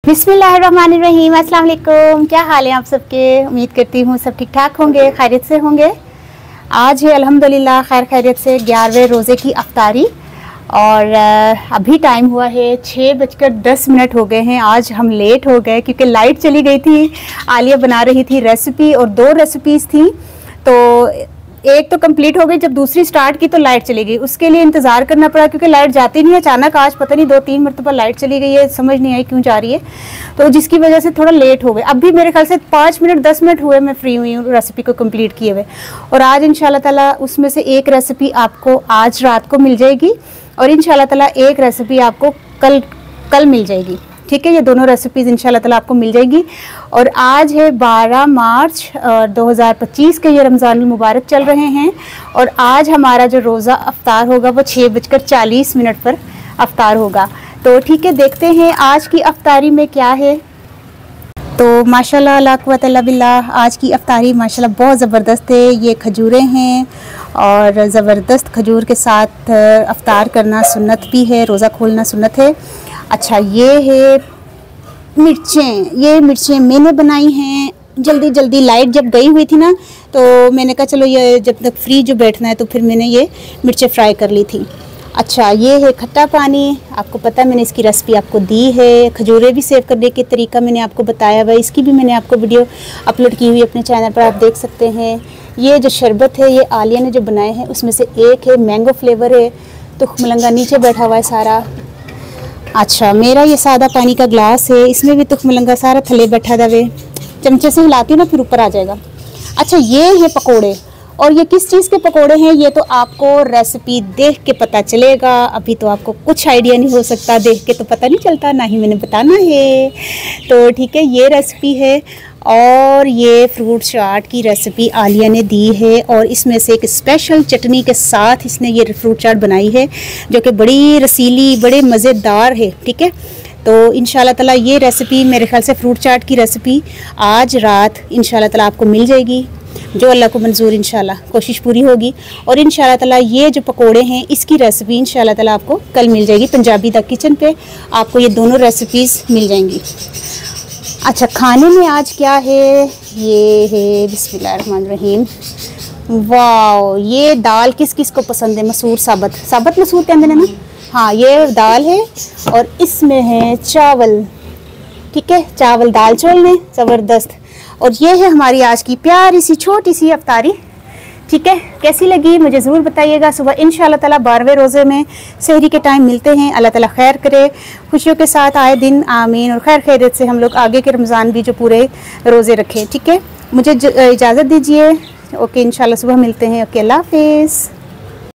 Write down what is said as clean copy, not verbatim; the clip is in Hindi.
बिस्मिल्लाहिर्रहमानिर्रहीम। अस्सलाम वालेकुम। क्या हाल है आप सबके? उम्मीद करती हूँ सब ठीक ठाक होंगे, खैरियत से होंगे। आज है अल्हम्दुलिल्लाह खैर खैरियत से 11वें रोज़े की अफ्तारी और अभी टाइम हुआ है 6:10 हो गए हैं। आज हम लेट हो गए क्योंकि लाइट चली गई थी। आलिया बना रही थी रेसिपी और 2 रेसिपीज़ थी, तो एक तो कंप्लीट हो गई, जब दूसरी स्टार्ट की तो लाइट चली गई। उसके लिए इंतज़ार करना पड़ा क्योंकि लाइट जाती नहीं है अचानक। आज पता नहीं 2-3 मरतबा लाइट चली गई है, समझ नहीं आई क्यों जा रही है, तो जिसकी वजह से थोड़ा लेट हो गए। अब भी मेरे ख्याल से 5-10 मिनट हुए मैं फ्री हुई हूँ रेसिपी को कंप्लीट किए हुए। और आज इंशाल्लाह ताला उसमें से एक रेसिपी आपको आज रात को मिल जाएगी और इंशाल्लाह ताला एक रेसिपी आपको कल मिल जाएगी। ठीक है, ये दोनों रेसिपीज़ इंशाल्लाह ताला आपको मिल जाएगी। और आज है 12 मार्च 2025 के, ये रमज़ान मुबारक चल रहे हैं। और आज हमारा जो रोज़ा अफ्तार होगा वो 6:40 पर अफ्तार होगा। तो ठीक है, देखते हैं आज की अफ्तारी में क्या है। तो माशाल्लाह ला कुव्वत इल्ला बिल्लाह, आज की अफ्तारी माशाल्लाह बहुत ज़बरदस्त है। ये खजूरें हैं और ज़बरदस्त खजूर के साथ अफ्तार करना सुन्नत भी है, रोज़ा खोलना सुन्नत है। अच्छा, ये है मिर्चें। ये मिर्चें मैंने बनाई हैं जल्दी लाइट जब गई हुई थी ना, तो मैंने कहा चलो ये जब तक फ्री जो बैठना है, तो फिर मैंने ये मिर्चें फ्राई कर ली थी। अच्छा, ये है खट्टा पानी। आपको पता है मैंने इसकी रेसिपी आपको दी है। खजूरें भी सेव करने के तरीका मैंने आपको बताया हुआ है, इसकी भी मैंने आपको वीडियो अपलोड की हुई अपने चैनल पर, आप देख सकते हैं। ये जो शरबत है ये आलिया ने जो बनाए हैं, उसमें से एक है मैंगो फ्लेवर है, तुखमलंगा नीचे बैठा हुआ है सारा। अच्छा, मेरा ये सादा पानी का ग्लास है, इसमें भी तुखमलंगा सारा थले बैठा दवे, चमचे से हिलाती हूँ ना फिर ऊपर आ जाएगा। अच्छा, ये है पकोड़े। और ये किस चीज़ के पकोड़े हैं ये तो आपको रेसिपी देख के पता चलेगा। अभी तो आपको कुछ आइडिया नहीं हो सकता, देख के तो पता नहीं चलता, ना ही मैंने बताना है। तो ठीक है, ये रेसिपी है। और ये फ्रूट चाट की रेसिपी आलिया ने दी है और इसमें से एक स्पेशल चटनी के साथ इसने ये फ्रूट चाट बनाई है जो कि बड़ी रसीली, बड़े मज़ेदार है। ठीक है, तो इंशाल्लाह ताला ये रेसिपी मेरे ख्याल से फ्रूट चाट की रेसिपी आज रात इंशाल्लाह ताला आपको मिल जाएगी, जो अल्लाह को मंजूर इंशाल्लाह कोशिश पूरी होगी। और इंशाल्लाह ताला ये जो पकोड़े हैं इसकी रेसिपी इंशाल्लाह ताला आपको कल मिल जाएगी। पंजाबी द किचन पे आपको ये दोनों रेसिपीज़ मिल जाएंगी। अच्छा, खाने में आज क्या है? ये है बिस्मिल्लाहिर्रहमानिर्रहीम। वाह, ये दाल किस किस को पसंद है? मसूर, साबत मसूर कहते हैं ना। हाँ, ये दाल है और इसमें है चावल। ठीक है, चावल दाल चौल में ज़बरदस्त। और ये है हमारी आज की प्यारी सी छोटी सी अफ्तारी। ठीक है, कैसी लगी मुझे ज़रूर बताइएगा। सुबह इंशाल्लाह ताला 12वें रोज़े में सहरी के टाइम मिलते हैं। अल्लाह ताला खैर करे, खुशियों के साथ आए दिन, आमीन। और खैर खैरियत से हम लोग आगे के रमज़ान भी जो पूरे रोज़े रखें। ठीक है, मुझे इजाज़त दीजिए। ओके, इंशाल्लाह सुबह मिलते हैं। ओके, अल्लाह हाफ़िज़।